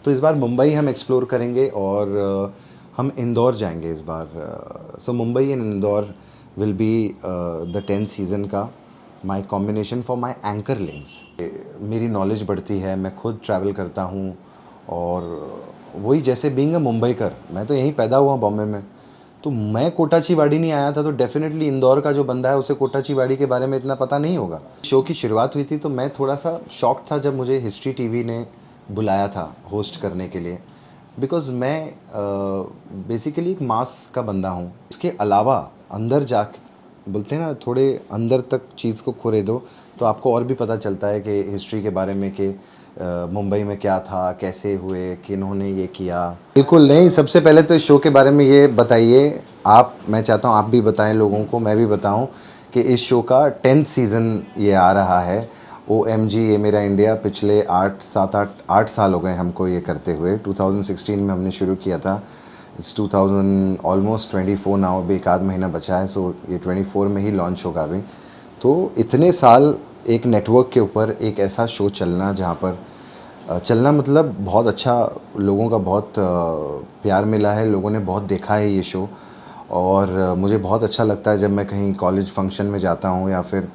तो इस बार मुंबई हम एक्सप्लोर करेंगे और हम इंदौर जाएंगे इस बार। So Mumbai and Indore will be the 10th season का my combination for my anchor links. मेरी नॉलेज बढ़ती है, मैं खुद ट्रैवल करता हूँ और वही जैसे बीइंग अ मुंबईकर, मैं तो यहीं पैदा हुआ बॉम्बे में, तो मैं कोटाचीवाड़ी नहीं आया था तो डेफिनेटली इंदौर का जो बंदा है उसे कोटाचीवाड़ी के बारे में इतना पता नहीं होगा। शो की शुरुआत हुई थी तो मैं थोड़ा सा शॉक था जब मुझे हिस्ट्री टीवी ने बुलाया था होस्ट करने के लिए, बिकॉज़ मैं बेसिकली एक मास का बंदा हूँ। इसके अलावा अंदर जा, बोलते हैं ना, थोड़े अंदर तक चीज़ को खुरे दो तो आपको और भी पता चलता है कि हिस्ट्री के बारे में कि मुंबई में क्या था, कैसे हुए, किन्होंने ये किया। बिल्कुल नहीं, सबसे पहले तो इस शो के बारे में ये बताइए आप, मैं चाहता हूँ आप भी बताएं लोगों को, मैं भी बताऊँ कि इस शो का 10th सीज़न ये आ रहा है। OMG ये मेरा इंडिया, पिछले 8 साल हो गए हमको ये करते हुए। 2016 में हमने शुरू किया था, इट्स 2000 ऑलमोस्ट 24 नाउ, अभी एक आध महीना बचा है, सो ये 24 में ही लॉन्च होगा अभी। तो इतने साल एक नेटवर्क के ऊपर एक ऐसा शो चलना जहाँ पर चलना मतलब बहुत अच्छा, लोगों का बहुत प्यार मिला है, लोगों ने बहुत देखा है ये शो। और मुझे बहुत अच्छा लगता है जब मैं कहीं कॉलेज फंक्शन में जाता हूँ या फिर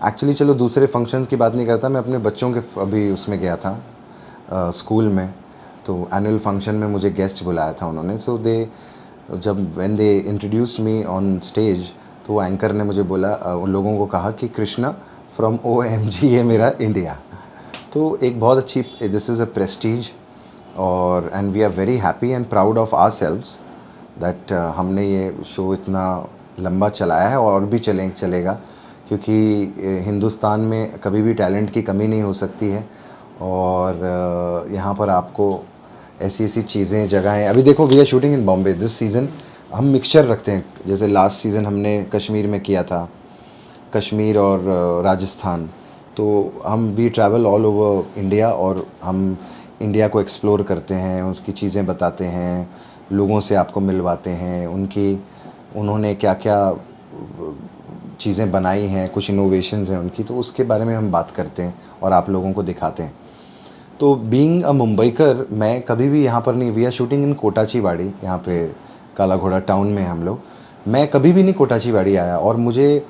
एक्चुअली चलो दूसरे फंक्शंस की बात नहीं करता, मैं अपने बच्चों के अभी उसमें गया था स्कूल में, तो एनुअल फंक्शन में मुझे गेस्ट बुलाया था उन्होंने। सो दे जब when they introduced me on stage तो एंकर ने मुझे बोला, उन लोगों को कहा कि कृष्णा फ्रॉम OMG ये मेरा इंडिया। तो एक बहुत अच्छी, दिस इज़ अ प्रेस्टीज और and we are very happy and proud of ourselves that हमने ये शो इतना लंबा चलाया है और भी चलेगा, क्योंकि हिंदुस्तान में कभी भी टैलेंट की कमी नहीं हो सकती है। और यहाँ पर आपको ऐसी ऐसी चीज़ें, जगहें, अभी देखो we are shooting in Bombay this season, हम मिक्सचर रखते हैं। जैसे लास्ट सीज़न हमने कश्मीर में किया था, कश्मीर और राजस्थान, तो हम we travel all over India और हम इंडिया को एक्सप्लोर करते हैं, उसकी चीज़ें बताते हैं, लोगों से आपको मिलवाते हैं, उन्होंने क्या क्या चीज़ें बनाई हैं, कुछ इनोवेशंस हैं उनकी, तो उसके बारे में हम बात करते हैं और आप लोगों को दिखाते हैं। तो बीइंग अ मुंबईकर, मैं कभी भी यहाँ पर नहीं, वी आर शूटिंग इन कोटाचीवाड़ी, यहाँ पे काला घोड़ा टाउन में हम लोग, मैं कभी भी नहीं कोटाचीवाड़ी आया। और मुझे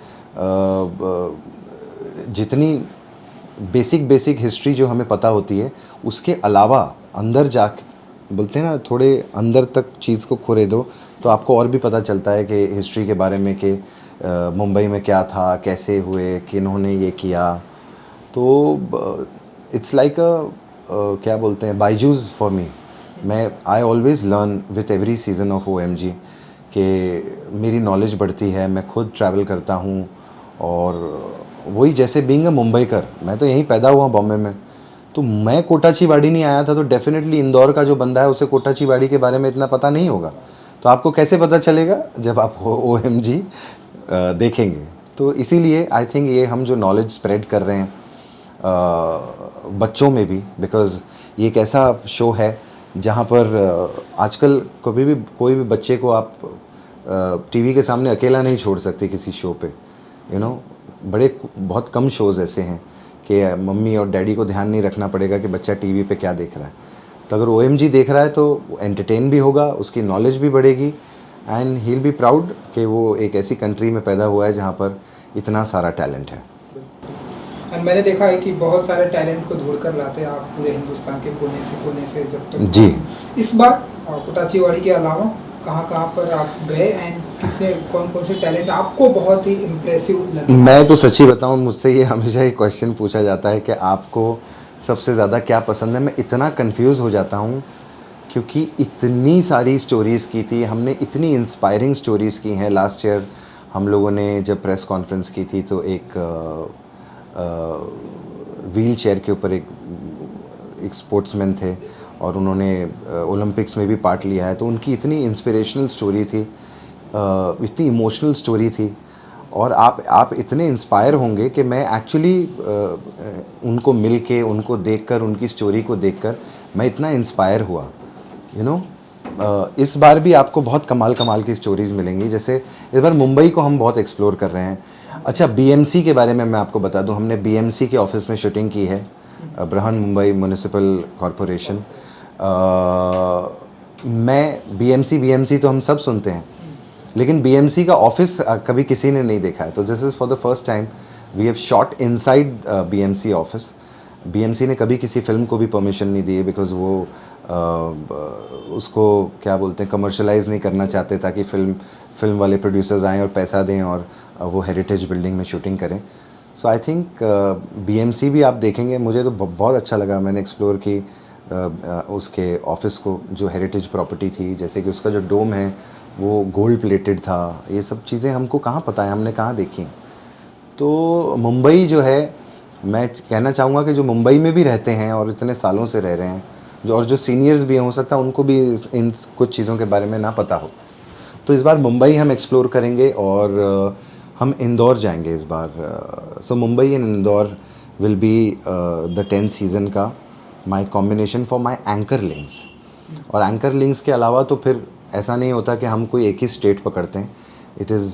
जितनी बेसिक हिस्ट्री जो हमें पता होती है उसके अलावा अंदर जा, बोलते हैं ना, थोड़े अंदर तक चीज़ को खुरे दो तो आपको और भी पता चलता है कि हिस्ट्री के बारे में कि मुंबई में क्या था, कैसे हुए, किन्होंने ये किया। तो इट्स लाइक क्या बोलते हैं, बायजूस फॉर मी। मैं I always learn with every season of OMG कि मेरी नॉलेज बढ़ती है, मैं खुद ट्रैवल करता हूँ और वही जैसे बीइंग अ मुंबईकर, मैं तो यहीं पैदा हुआ बॉम्बे में, तो मैं कोटाचीवाड़ी नहीं आया था तो डेफिनेटली इंदौर का जो बंदा है उसे कोटाचीवाड़ी के बारे में इतना पता नहीं होगा। तो आपको कैसे पता चलेगा जब आप OMG देखेंगे। तो इसीलिए आई थिंक ये हम जो नॉलेज स्प्रेड कर रहे हैं बच्चों में भी, बिकॉज़ ये एक ऐसा शो है जहाँ पर आजकल कभी भी कोई भी बच्चे को आप टीवी के सामने अकेला नहीं छोड़ सकते किसी शो पे, यू नो। बहुत कम शोज़ ऐसे हैं कि मम्मी और डैडी को ध्यान नहीं रखना पड़ेगा कि बच्चा टीवी पे क्या देख रहा है। तो अगर OMG देख रहा है तो एंटरटेन भी होगा, उसकी नॉलेज भी बढ़ेगी and he will be proud कि वो एक ऐसी कंट्री में पैदा हुआ है जहाँ पर इतना सारा टैलेंट है। और मैंने देखा है कि बहुत सारे टैलेंट को ढूंढ कर लाते हैं आप पूरे हिंदुस्तान के कोने से जब तक जी। इस बार कोटाचीवाड़ी के अलावा कहाँ पर आप गए एंड कितने कौन से टैलेंट आपको बहुत ही इम्प्रेसिव लगे? मैं तो सच्ची बताऊँ, मुझसे ये हमेशा ये क्वेश्चन पूछा जाता है कि आपको सबसे ज़्यादा क्या पसंद है। मैं इतना कंफ्यूज हो जाता हूँ क्योंकि इतनी सारी स्टोरीज़ की थी हमने, इतनी इंस्पायरिंग स्टोरीज़ की हैं। लास्ट ईयर हम लोगों ने जब प्रेस कॉन्फ्रेंस की थी तो एक व्हील चेयर के ऊपर एक स्पोर्ट्समैन थे और उन्होंने ओलंपिक्स में भी पार्ट लिया है, तो उनकी इतनी इंस्पिरेशनल स्टोरी थी, इतनी इमोशनल स्टोरी थी और आप इतने इंस्पायर होंगे कि मैं एक्चुअली उनको मिल के, उनको देखकर, उनकी स्टोरी को देखकर मैं इतना इंस्पायर हुआ, यू नो। इस बार भी आपको बहुत कमाल की स्टोरीज़ मिलेंगी। जैसे इस बार मुंबई को हम बहुत एक्सप्लोर कर रहे हैं। अच्छा, BMC के बारे में मैं आपको बता दूं, हमने BMC के ऑफिस में शूटिंग की है, बृहन मुंबई म्यूनिसिपल कॉरपोरेशन। मैं बीएमसी तो हम सब सुनते हैं, लेकिन बीएमसी का ऑफिस कभी किसी ने नहीं देखा है। तो this is for the first time we have shot inside BMC office. BMC ने कभी किसी फिल्म को भी परमिशन नहीं दी है, बिकॉज वो उसको क्या बोलते हैं, कमर्शलाइज नहीं करना चाहते, ताकि फिल्म वाले प्रोड्यूसर्स आएँ और पैसा दें और वो हेरिटेज बिल्डिंग में शूटिंग करें। सो आई थिंक बीएमसी भी आप देखेंगे। मुझे तो बहुत अच्छा लगा, मैंने एक्सप्लोर की उसके ऑफिस को, जो हेरिटेज प्रॉपर्टी थी, जैसे कि उसका जो डोम है वो गोल्ड प्लेटेड था। ये सब चीज़ें हमको कहाँ पता है, हमने कहाँ देखी। तो मुंबई जो है, मैं कहना चाहूँगा कि जो मुंबई में भी रहते हैं और इतने सालों से रह रहे हैं, जो सीनियर्स भी हैं, हो सकता है उनको भी इन कुछ चीज़ों के बारे में ना पता हो। तो इस बार मुंबई हम एक्सप्लोर करेंगे और हम इंदौर जाएंगे इस बार। So Mumbai and Indore will be the 10th season का my combination for my anchor links. और एंकर लिंक्स के अलावा तो फिर ऐसा नहीं होता कि हम कोई एक ही स्टेट पकड़ते हैं। It is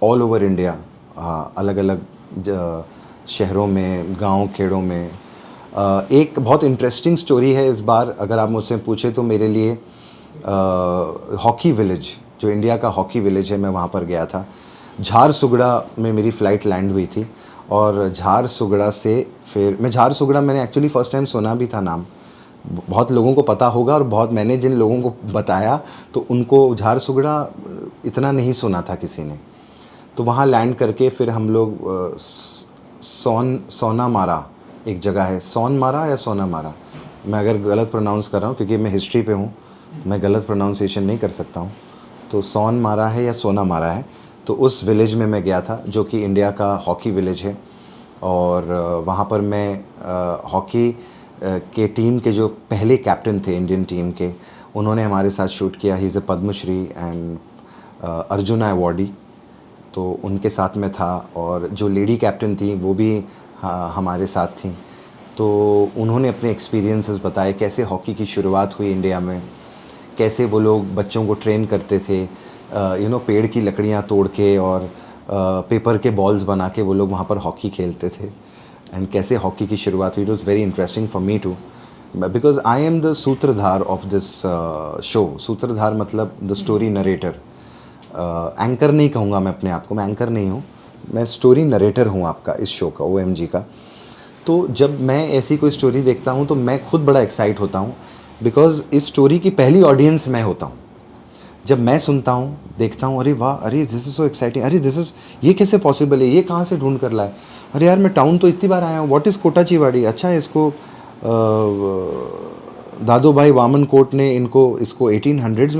all over India, अलग अलग शहरों में, गांव खेड़ों में। एक बहुत इंटरेस्टिंग स्टोरी है इस बार, अगर आप मुझसे पूछे तो मेरे लिए हॉकी विलेज, जो इंडिया का हॉकी विलेज है, मैं वहाँ पर गया था। झारसुगड़ा में मेरी फ़्लाइट लैंड हुई थी और झारसुगड़ा से फिर मैं झारसुगड़ा मैंने एक्चुअली फ़र्स्ट टाइम सुना भी था नाम, बहुत लोगों को पता होगा, और बहुत मैंने जिन लोगों को बताया तो उनको झारसुगड़ा इतना नहीं सुना था किसी ने। तो वहाँ लैंड करके फिर हम लोग सोनामारा एक जगह है, सोनमारा या सोनामारा, मैं अगर गलत प्रोनाउंस कर रहा हूँ क्योंकि मैं हिस्ट्री पे हूँ, मैं गलत प्रोनाउंसिएशन नहीं कर सकता हूँ। तो सोनमारा है या सोनामारा है, तो उस विलेज में मैं गया था, जो कि इंडिया का हॉकी विलेज है। और वहाँ पर मैं हॉकी के टीम के जो पहले कैप्टन थे इंडियन टीम के, उन्होंने हमारे साथ शूट किया। He is a Padma Shri and Arjuna awardee, तो उनके साथ में था। और जो लेडी कैप्टन थी वो भी हमारे साथ थी। तो उन्होंने अपने एक्सपीरियंसेस बताए, कैसे हॉकी की शुरुआत हुई इंडिया में, कैसे वो लोग बच्चों को ट्रेन करते थे, पेड़ की लकड़ियाँ तोड़ के और पेपर के बॉल्स बना के वो लोग वहाँ पर हॉकी खेलते थे, एंड कैसे हॉकी की शुरुआत हुई। It was very interesting for me too, because I am the सूत्रधार ऑफ दिस शो। सूत्रधार मतलब द स्टोरी नरेटर। एंकर नहीं कहूँगा मैं अपने आप को, मैं एंकर नहीं हूँ, मैं स्टोरी नरेटर हूँ आपका, इस शो का, OMG का। तो जब मैं ऐसी कोई स्टोरी देखता हूँ तो मैं खुद बड़ा एक्साइट होता हूँ, बिकॉज इस स्टोरी की पहली ऑडियंस मैं होता हूँ। जब मैं सुनता हूँ, देखता हूँ, अरे वाह, अरे दिस इज़ सो एक्साइटिंग, अरे दिस इज़, ये कैसे पॉसिबल है, ये कहाँ से ढूंढ कर लाए, अरे यार मैं टाउन तो इतनी बार आया हूँ, व्हाट इज़ कोटाचीवाड़ी, अच्छा इसको दादू भाई वामन कोट ने इसको 1800s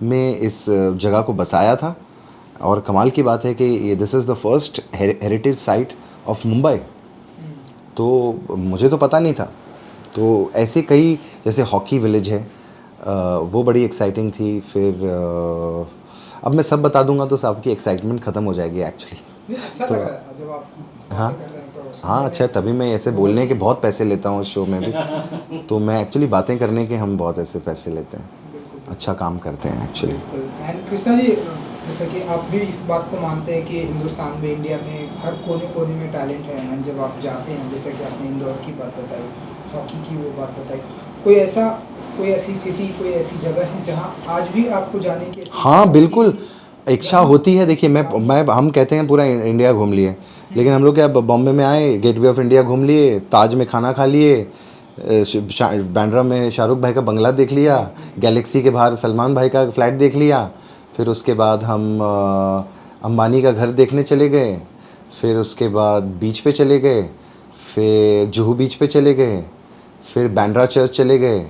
में इस जगह को बसाया था। और कमाल की बात है कि ये this is the first heritage site of Mumbai. तो मुझे तो पता नहीं था। तो ऐसे कई, जैसे हॉकी विलेज है, वो बड़ी एक्साइटिंग थी। फिर अब मैं सब बता दूंगा तो सबकी एक्साइटमेंट ख़त्म हो जाएगी एक्चुअली। अच्छा लग रहा है जब आप हाँ बातें कर रहे हैं तो हाँ, अच्छा, तभी मैं ऐसे बोलने के बहुत पैसे लेता हूँ इस शो में भी। तो मैं एक्चुअली बातें करने के हम बहुत ऐसे पैसे लेते हैं, अच्छा काम करते हैं एक्चुअली। एंड कृष्णा जी, जैसे कि आप भी इस बात को मानते हैं कि हिंदुस्तान में, इंडिया में हर कोने कोने में टैलेंट है। एंड जब आप जाते हैं, जैसे कि आपने इंदौर की बात बताई, हॉकी की वो बात बताई, कोई ऐसी सिटी, कोई ऐसी जगह है जहाँ आज भी आपको जाने की हाँ बिल्कुल, इच्छा होती है। देखिए मैं हम कहते हैं पूरा इंडिया घूम लिए, लेकिन हम लोग क्या बॉम्बे में आए, गेटवे ऑफ इंडिया घूम लिए, ताज में खाना खा लिए, बांद्रा में शाहरुख भाई का बंगला देख लिया, गैलेक्सी के बाहर सलमान भाई का फ्लैट देख लिया, फिर उसके बाद हम अंबानी का घर देखने चले गए, फिर उसके बाद बीच पे चले गए, फिर जुहू बीच पे चले गए, फिर बांद्रा चर्च चले गए,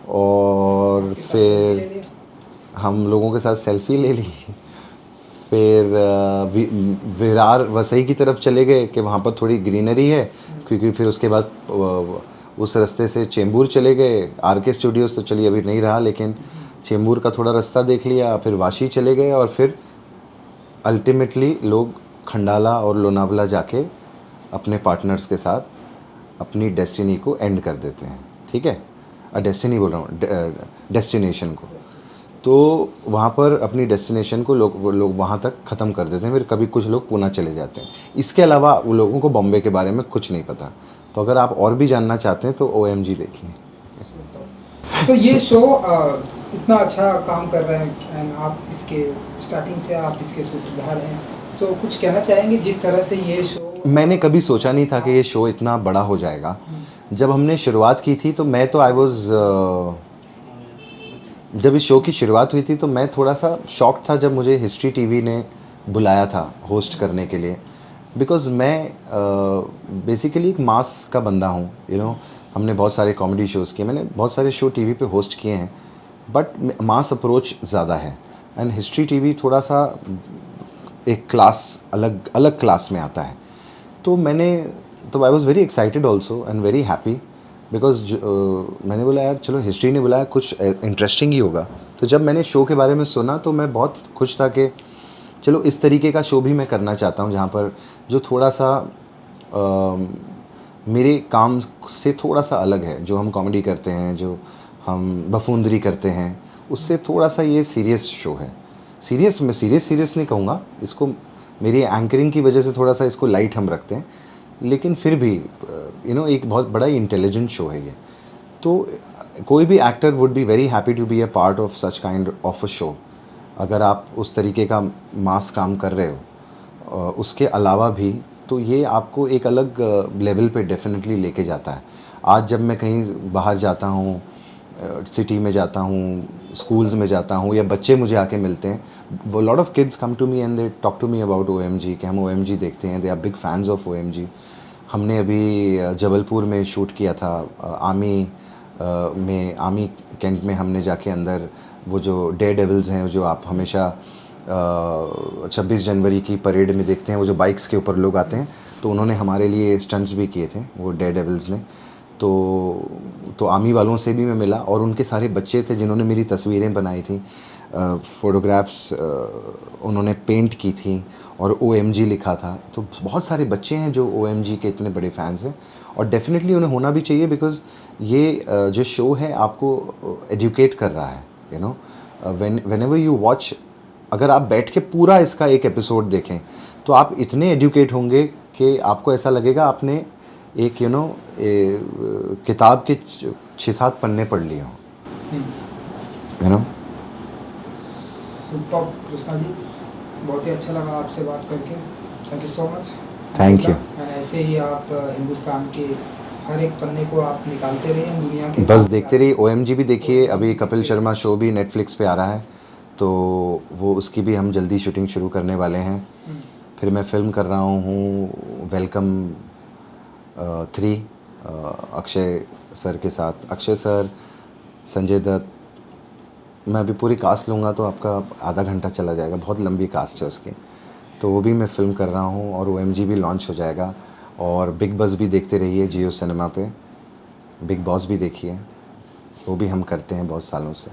और फिर हम लोगों के साथ सेल्फी ले ली। फिर विरार वसई की तरफ चले गए कि वहाँ पर थोड़ी ग्रीनरी है, क्योंकि फिर उसके बाद उस रास्ते से चेंबूर चले गए। RK स्टूडियोज़ तो चलिए अभी नहीं रहा, लेकिन चेंबूर का थोड़ा रास्ता देख लिया, फिर वाशी चले गए, और फिर अल्टीमेटली लोग खंडाला और लोनावला जाके अपने पार्टनर्स के साथ अपनी डेस्टिनी को एंड कर देते हैं। ठीक है, डेस्टिनी बोल रहा हूँ, डेस्टिनेशन को। तो वहाँ पर अपनी डेस्टिनेशन को लोग वहाँ तक ख़त्म कर देते हैं। फिर कभी कुछ लोग पुणे चले जाते हैं। इसके अलावा वो लोगों को बॉम्बे के बारे में कुछ नहीं पता। तो अगर आप और भी जानना चाहते हैं तो OMG देखिए। सो ये शो इतना अच्छा काम कर रहे हैं एंड आप इसके स्टार्टिंग से आप इसके सूत्रधार हैं, सो कुछ कहना चाहेंगे जिस तरह से ये शो मैंने कभी सोचा नहीं था कि ये शो इतना बड़ा हो जाएगा। जब हमने शुरुआत की थी तो मैं तो आई वॉज जब इस शो की शुरुआत हुई थी तो मैं थोड़ा सा शॉक था जब मुझे हिस्ट्री टीवी ने बुलाया था होस्ट करने के लिए, बिकॉज़ मैं बेसिकली एक मास का बंदा हूँ, यू नो। हमने बहुत सारे कॉमेडी शोज़ किए, मैंने बहुत सारे शो टीवी पे होस्ट किए हैं, बट मास अप्रोच ज़्यादा है एंड हिस्ट्री टीवी थोड़ा सा एक क्लास अलग अलग क्लास में आता है। तो I was very excited also and very happy, because मैंने बोला यार चलो हिस्ट्री ने बुलाया, कुछ इंटरेस्टिंग ही होगा। तो जब मैंने शो के बारे में सुना तो मैं बहुत खुश था कि चलो इस तरीके का शो भी मैं करना चाहता हूँ, जहाँ पर जो थोड़ा सा मेरे काम से थोड़ा सा अलग है। जो हम कॉमेडी करते हैं, जो हम बफूंदरी करते हैं, उससे थोड़ा सा ये सीरियस शो है। मैं सीरियस नहीं कहूँगा इसको, मेरी एंकरिंग की वजह से थोड़ा सा इसको लाइट हम रखते हैं, लेकिन फिर भी एक बहुत बड़ा इंटेलिजेंट शो है ये। तो कोई भी actor would be very happy to be a part of such kind of a show. अगर आप उस तरीके का मास काम कर रहे हो उसके अलावा भी, तो ये आपको एक अलग लेवल पे डेफिनेटली लेके जाता है। आज जब मैं कहीं बाहर जाता हूँ, सिटी में जाता हूँ, स्कूल्स में जाता हूँ, या बच्चे मुझे आके मिलते हैं, वो lot of kids come to me and they talk to me about OMG, कि हम OMG देखते हैं, they are big fans of OMG। हमने अभी जबलपुर में शूट किया था, आर्मी कैंट में हमने जाके अंदर वो जो डेयर डेविल्स हैं, जो आप हमेशा 26 जनवरी की परेड में देखते हैं, वो जो बाइक्स के ऊपर लोग आते हैं, तो उन्होंने हमारे लिए स्टंट्स भी किए थे वो डेयर डेविल्स ने। तो आर्मी वालों से भी मैं मिला, और उनके सारे बच्चे थे जिन्होंने मेरी तस्वीरें बनाई थी, फ़ोटोग्राफ्स उन्होंने पेंट की थी, और OMG लिखा था। तो बहुत सारे बच्चे हैं जो OMG के इतने बड़े फैंस हैं, और डेफिनेटली उन्हें होना भी चाहिए, बिकॉज़ ये जो शो है आपको एजुकेट कर रहा है, you know. Whenever you watch, अगर आप बैठ के पूरा इसका एक एपिसोड देखें तो आप इतने एजुकेट होंगे कि आपको ऐसा लगेगा आपने एक किताब के 6-7 पन्ने पढ़ लिए हों, you know. Super Krishna ji, बहुत ही अच्छा लगा आपसे बात करके, thank you so much. Thank you. ऐसे ही आप हिंदुस्तान के हर एक पन्ने को आप निकालते रहिए, दुनिया के बस साथ देखते रहिए। OMG भी देखिए, अभी कपिल शर्मा शो भी नेटफ्लिक्स पे आ रहा है, तो वो उसकी भी हम जल्दी शूटिंग शुरू करने वाले हैं। फिर मैं फ़िल्म कर रहा हूँ वेलकम 3 अक्षय सर के साथ, अक्षय सर, संजय दत्त। मैं अभी पूरी कास्ट लूँगा तो आपका आधा घंटा चला जाएगा, बहुत लंबी कास्ट है उसकी। तो वो भी मैं फ़िल्म कर रहा हूँ, और OMG भी लॉन्च हो जाएगा। और बिग बॉस भी देखते रहिए जियो सिनेमा पे, बिग बॉस भी देखिए, वो भी हम करते हैं बहुत सालों से।